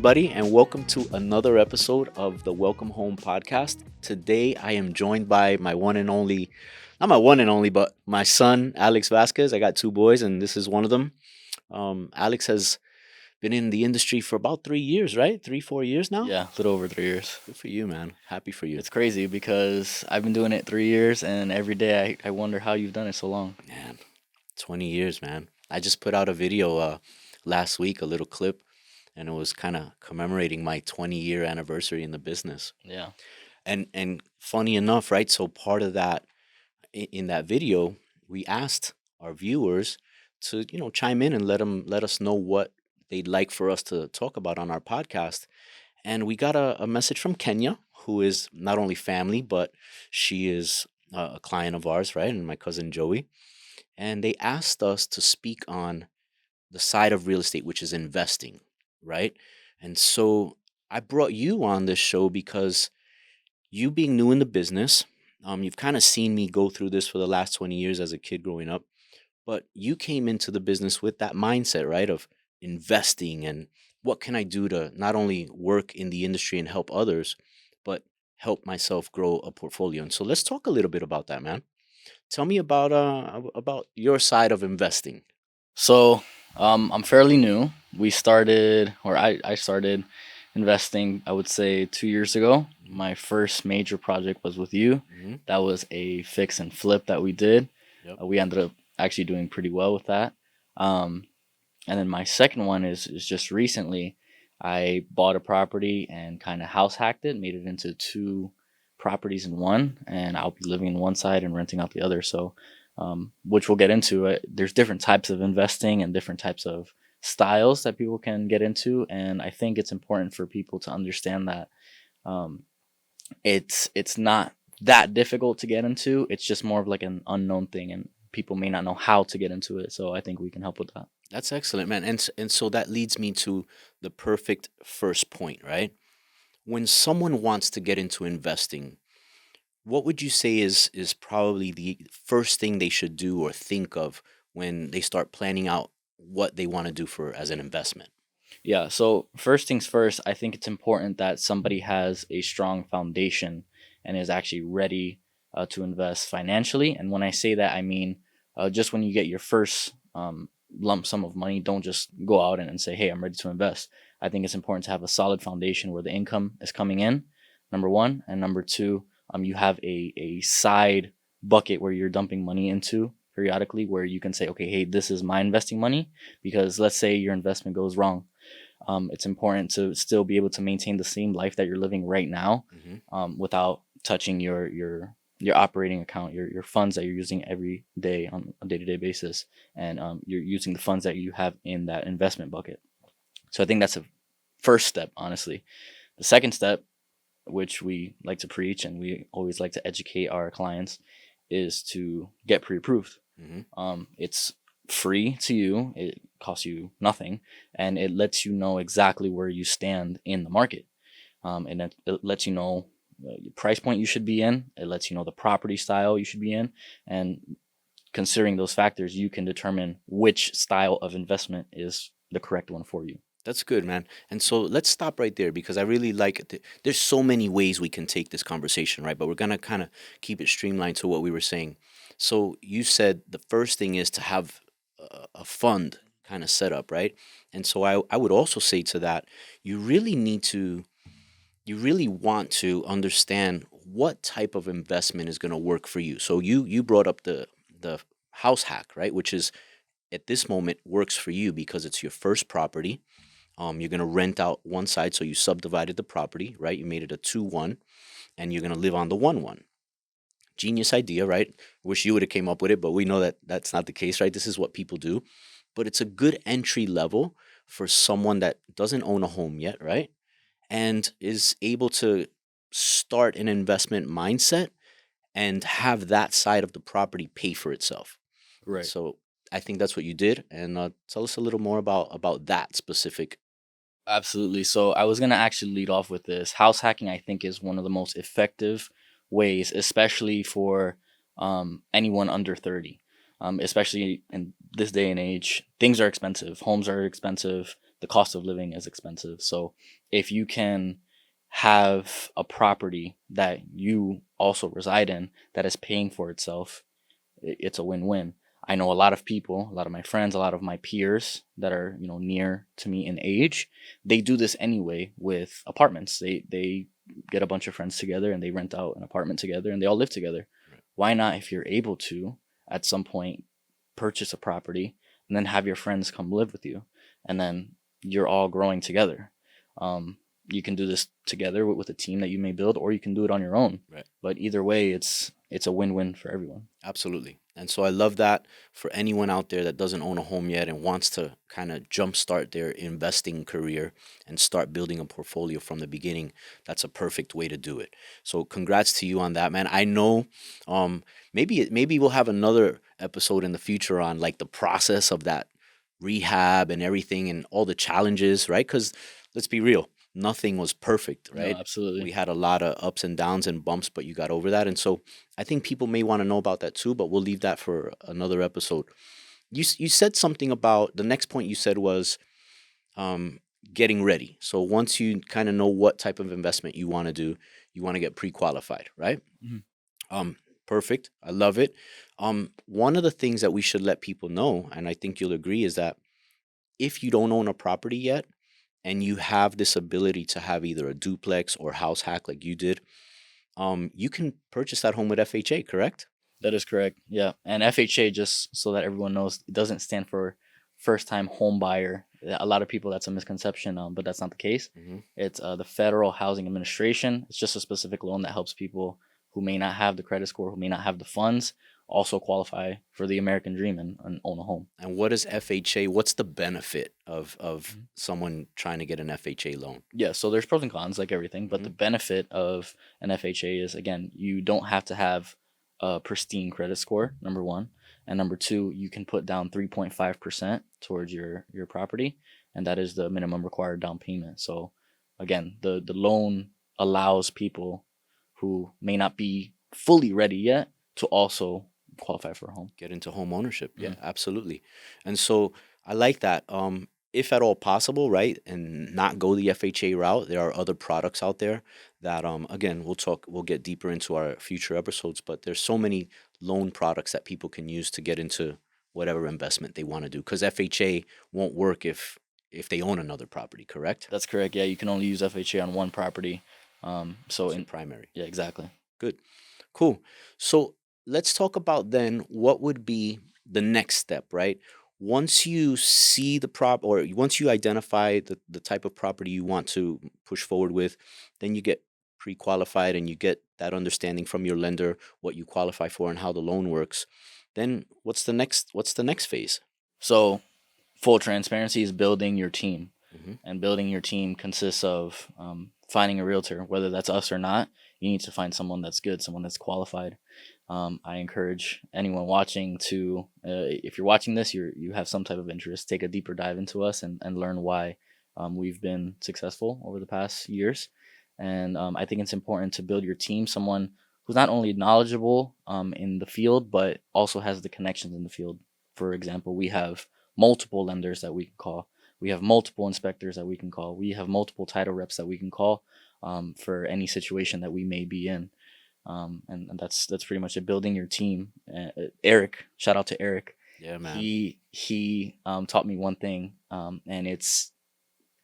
everybody, and welcome to another episode of the Welcome Home podcast. Today, I am joined by my one and only, not my one and only, but my son, Alex Vasquez. I got two boys, and this is one of them. Alex has been in the industry for about 3 years, right? 3, 4 years now? Yeah, a little over 3 years. Good for you, man. Happy for you. It's crazy because I've been doing it 3 years, and every day I wonder how you've done it so long. Man, 20 years, man. I just put out a video last week, a little clip, and it was kind of commemorating my 20-year anniversary in the business. Yeah. And funny enough, right? So part of that in that video, we asked our viewers to, chime in and let us know what they'd like for us to talk about on our podcast. And we got a message from Kenya, who is not only family, but she is a client of ours, right? And my cousin Joey. And they asked us to speak on the side of real estate, which is investing, right? And so I brought you on this show because you being new in the business, you've kind of seen me go through this for the last 20 years as a kid growing up, but you came into the business with that mindset, right? Of investing and what can I do to not only work in the industry and help others, but help myself grow a portfolio. And so let's talk a little bit about that, man. Tell me about your side of investing. So I'm fairly new. I started investing, I would say 2 years ago. My first major project was with you. Hmm. That was a fix and flip that we did. Yep. We ended up actually doing pretty well with that. Um, and then my second one is just recently. I bought a property and kind of house hacked it, made it into two properties in one, and I'll be living in one side and renting out the other. So, which we'll get into. There's different types of investing and different types of styles that people can get into, and I think it's important for people to understand that um, it's not that difficult to get into. It's just more of like an unknown thing, and people may not know how to get into it. So I think we can help with that. That's excellent, man. And so that leads me to the perfect first point, right? When someone wants to get into investing, what would you say is probably the first thing they should do or think of when they start planning out what they want to do for as an investment? Yeah, so first things first, I think it's important that somebody has a strong foundation and is actually ready to invest financially. And when I say that, I mean just when you get your first lump sum of money, don't just go out and say, hey, I'm ready to invest. I think it's important to have a solid foundation where the income is coming in, number one. And number two, you have a side bucket where you're dumping money into periodically where you can say, okay, hey, this is my investing money. Because let's say your investment goes wrong, it's important to still be able to maintain the same life that you're living right now, Hmm. without touching your operating account, your funds that you're using every day on a day-to-day basis, and you're using the funds that you have in that investment bucket. So I think that's a first step, honestly. The second step, which we like to preach and we always like to educate our clients, is to get pre-approved. Hmm. It's free to you. It costs you nothing, and it lets you know exactly where you stand in the market. And it lets you know the price point you should be in. It lets you know the property style you should be in, and considering those factors, you can determine which style of investment is the correct one for you. That's good, man. And so let's stop right there because I really like it. There's so many ways we can take this conversation, right? But we're gonna kind of keep it streamlined to what we were saying. So you said the first thing is to have a fund kind of set up, right? And so I would also say to that, you really need to, you really want to understand what type of investment is going to work for you. So you brought up the house hack, right? Which is at this moment works for you because it's your first property. You're going to rent out one side, so you subdivided the property, right? You made it a 2-1, and you're going to live on the 1-1. Genius idea, right? Wish you would have came up with it, but we know that that's not the case, right? This is what people do, but it's a good entry level for someone that doesn't own a home yet, right? And is able to start an investment mindset and have that side of the property pay for itself. Right. So I think that's what you did, and tell us a little more about that specific. Absolutely. So I was gonna actually lead off with this. House hacking, I think, is one of the most effective ways, especially for anyone under 30. Especially in this day and age, things are expensive. Homes are expensive. the cost of living is expensive. So if you can have a property that you also reside in that is paying for itself, it's a win-win. I know a lot of people, a lot of my friends, a lot of my peers that are, near to me in age, they do this anyway with apartments. They get a bunch of friends together and they rent out an apartment together and they all live together. Right. Why not, if you're able to, at some point purchase a property and then have your friends come live with you, and then you're all growing together. You can do this together with a team that you may build, or you can do it on your own. Right. But either way, it's a win-win for everyone. Absolutely. And so I love that for anyone out there that doesn't own a home yet and wants to kind of jumpstart their investing career and start building a portfolio from the beginning. That's a perfect way to do it. So congrats to you on that, man. I know maybe we'll have another episode in the future on like the process of that rehab and everything and all the challenges, right? Cuz let's be real, nothing was perfect, No, right? absolutely. We had a lot of ups and downs and bumps, but you got over that. And so I think people may want to know about that too, but we'll leave that for another episode. You said something about the next point you said was um, getting ready. So once you kind of know what type of investment you want to do, you want to get pre-qualified, right? Mhm. Um, Perfect. I love it. One of the things that we should let people know, and I think you'll agree, is that if you don't own a property yet and you have this ability to have either a duplex or house hack like you did, you can purchase that home with FHA, correct? That is correct. Yeah. And FHA, just so that everyone knows, it doesn't stand for first time home buyer. A lot of people, that's a misconception, but that's not the case. Hmm. It's the Federal Housing Administration. It's just a specific loan that helps people who may not have the credit score, who may not have the funds, also qualify for the American dream and own a home. And what is FHA? What's the benefit of Mhm. someone trying to get an FHA loan? Yeah, so there's pros and cons like everything, but Hmm. the benefit of an FHA is, again, you don't have to have a pristine credit score, number one, and number two, you can put down 3.5% towards your property, and that is the minimum required down payment. So again, the loan allows people who may not be fully ready yet to also qualify for a home. Get into home ownership. Yeah, Mhm. absolutely. And so I like that. If at all possible, right, and not go the FHA route, there are other products out there that, again, we'll get deeper into our future episodes, but there's so many loan products that people can use to get into whatever investment they want to do. Because FHA won't work if they own another property, correct? That's correct. Yeah, you can only use FHA on one property. So It's your in primary. Yeah, exactly. Good. Cool. So let's talk about then what would be the next step, right? Once you see the or once you identify the type of property you want to push forward with, then you get pre-qualified and you get that understanding from your lender what you qualify for and how the loan works. Then what's the next phase? So full transparency is building your team, Hmm. and building your team consists of finding a realtor, whether that's us or not. You need to find someone that's good, someone that's qualified. I encourage anyone watching to, if you're watching this, you have some type of interest, take a deeper dive into us and learn why we've been successful over the past years. And I think it's important to build your team, someone who's not only knowledgeable in the field, but also has the connections in the field. For example, we have multiple lenders that we can call. We have multiple inspectors that we can call. We have multiple title reps that we can call for any situation that we may be in. And that's pretty much it. Building your team. Eric, shout out to Eric. Yeah, man. He taught me one thing, and it's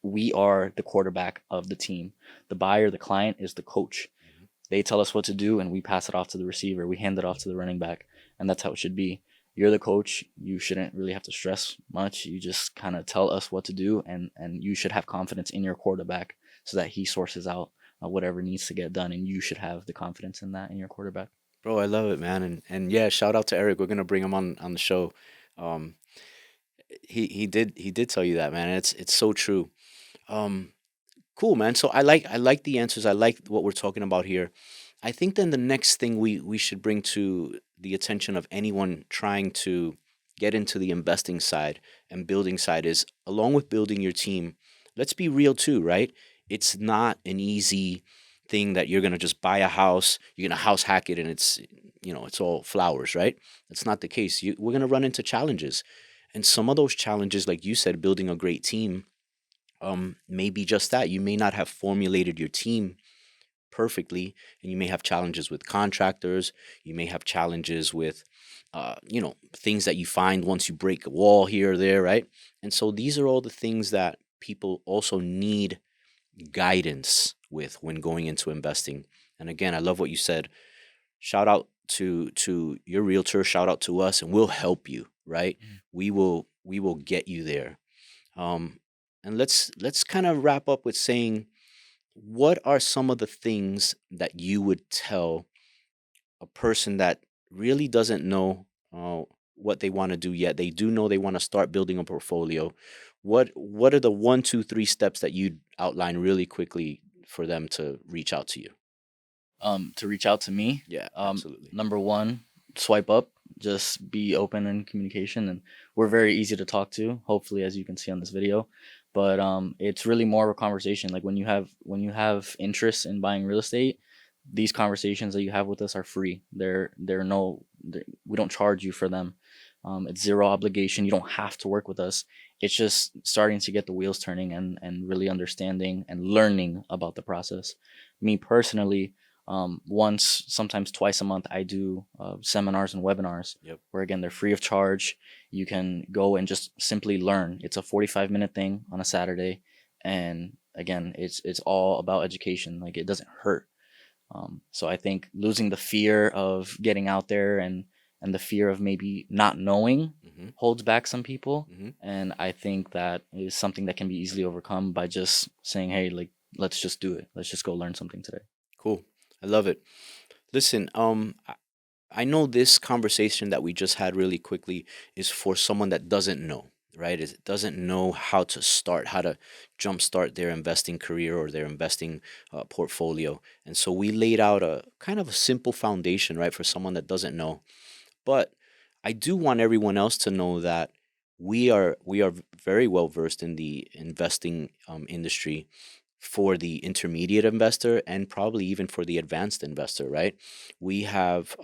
we are the quarterback of the team. The buyer, the client, is the coach. Mhm. They tell us what to do, and we pass it off to the receiver. We hand it off to the running back, and that's how it should be. You're the coach. You shouldn't really have to stress much. You just kind of tell us what to do, and you should have confidence in your quarterback so that he sources out whatever needs to get done, and you should have the confidence in that in your quarterback. Bro, I love it, man. And yeah, shout out to Eric. We're gonna bring him on the show. Um, he did tell you that, man. And it's so true. Um, cool, man. So I like the answers. I like what we're talking about here. I think then the next thing we should bring to the attention of anyone trying to get into the investing side and building side is along with building your team, let's be real too, right? It's not an easy thing that you're gonna just buy a house, you're gonna house hack it and it's all flowers, right? That's not the case. We're gonna run into challenges. And some of those challenges, like you said, building a great team maybe just that. You may not have formulated your team perfectly, and you may have challenges with contractors. You may have challenges with, things that you find once you break a wall here or there, right? And so these are all the things that people also need guidance with when going into investing. And again, I love what you said. Shout out to your realtor, shout out to us, and we'll help you, right? Mhm. We will get you there. um and let's kind of wrap up with saying, what are some of the things that you would tell a person that really doesn't know what they want to do yet? They do know they want to start building a portfolio. What are the one, two, three steps that you'd outline really quickly for them to reach out to you? To reach out to me, Yeah, absolutely. number one, swipe up. Just be open in communication, and we're very easy to talk to. Hopefully, as you can see on this video, but it's really more of a conversation. Like when you have interest in buying real estate, these conversations that you have with us are free. They're no, we don't charge you for them. It's zero obligation. You don't have to work with us. It's just starting to get the wheels turning and really understanding and learning about the process. Me personally, once, sometimes twice a month, I do seminars and webinars Yep. where, again, they're free of charge. You can go and just simply learn. It's a 45-minute thing on a Saturday. And again, it's all about education. Like, it doesn't hurt. So I think losing the fear of getting out there and the fear of maybe not knowing Mm-hmm. holds back some people. Mm-hmm. And I think that is something that can be easily overcome by just saying, hey, like, let's just do it. Let's just go learn something today. Cool. I love it. Listen, I know this conversation that we just had really quickly is for someone that doesn't know, right? Is doesn't know how to start, how to jumpstart their investing career or their investing portfolio. And so we laid out a kind of a simple foundation, right, for someone that doesn't know. But I do want everyone else to know that we are very well versed in the investing industry for the intermediate investor and probably even for the advanced investor, right? We have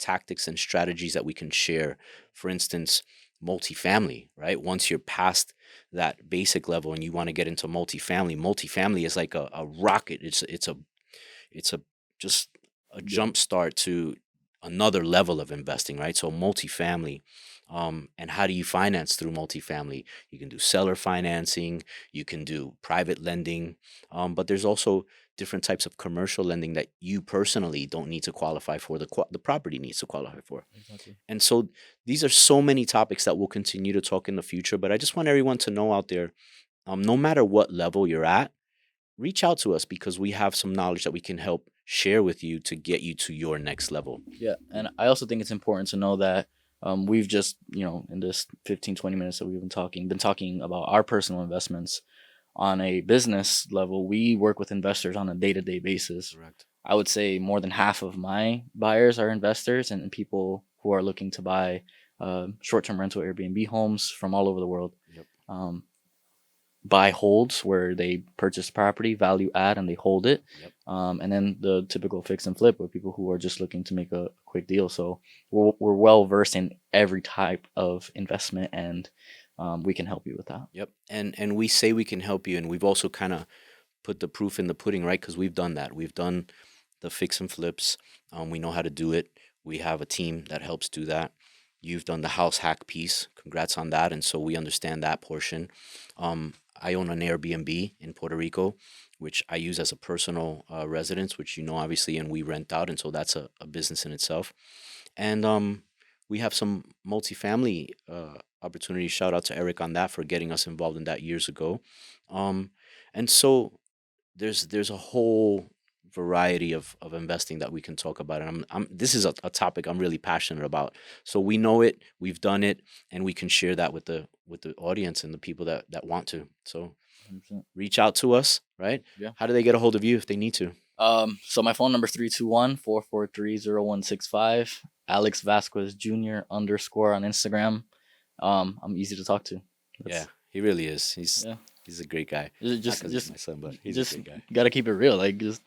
tactics and strategies that we can share. For instance, multifamily, right? Once you're past that basic level and you want to get into multifamily is like a rocket. It's a just a Yeah. jump start to another level of investing, right? So multifamily, and how do you finance through multifamily? You can do seller financing, you can do private lending, but there's also different types of commercial lending that you personally don't need to qualify for. The property needs to qualify for. Exactly. And so these are so many topics that we'll continue to talk in the future. But I just want everyone to know out there, no matter what level you're at, reach out to us because we have some knowledge that we can help share with you to get you to your next level. Yeah, and I also think it's important to know that we've just, in this 15-20 minutes that we've been talking about our personal investments. On a business level, we work with investors on a day-to-day basis. Correct. I would say more than half of my buyers are investors and people who are looking to buy short-term rental Airbnb homes from all over the world. Yep. Um, buy holds where they purchase property, value add, and they hold it. Yep. And then the typical fix and flip with people who are just looking to make a quick deal. So we're well versed in every type of investment, and we can help you with that. Yep. And we say we can help you, and we've also kind of put the proof in the pudding, right? Because we've done that. We've done the fix and flips. We know how to do it. We have a team that helps do that. You've done the house hack piece. Congrats on that. And so we understand that portion. I own an Airbnb in Puerto Rico, which I use as a personal residence, which you know, obviously, and we rent out. And so that's a business in itself. And we have some multifamily opportunities. Shout out to Eric on that for getting us involved in that years ago. Um, and so there's a whole variety of investing that we can talk about, and this is a topic I'm really passionate about. So we know it, we've done it, and we can share that with the audience and the people that want to. So 100%. reach out to us, right? Yeah. How do they get a hold of you if they need to? So my phone number is 321-443-0165. Alex Vasquez Jr. _ on Instagram. I'm easy to talk to. Yeah, That's, he really is. yeah. He's a great guy. Just Not just because he's just my son, but he's just a great guy. gotta keep it real. Like, just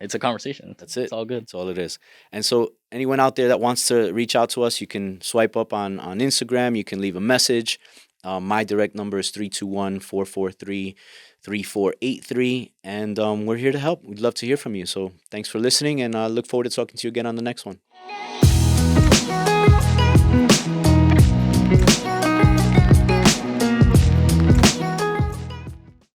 it's a conversation. That's it. It's all good. That's all it is. And so anyone out there that wants to reach out to us, you can swipe up on Instagram. You can leave a message. My direct number is 321-443-3483, and we're here to help. We'd love to hear from you. So thanks for listening, and look forward to talking to you again on the next one.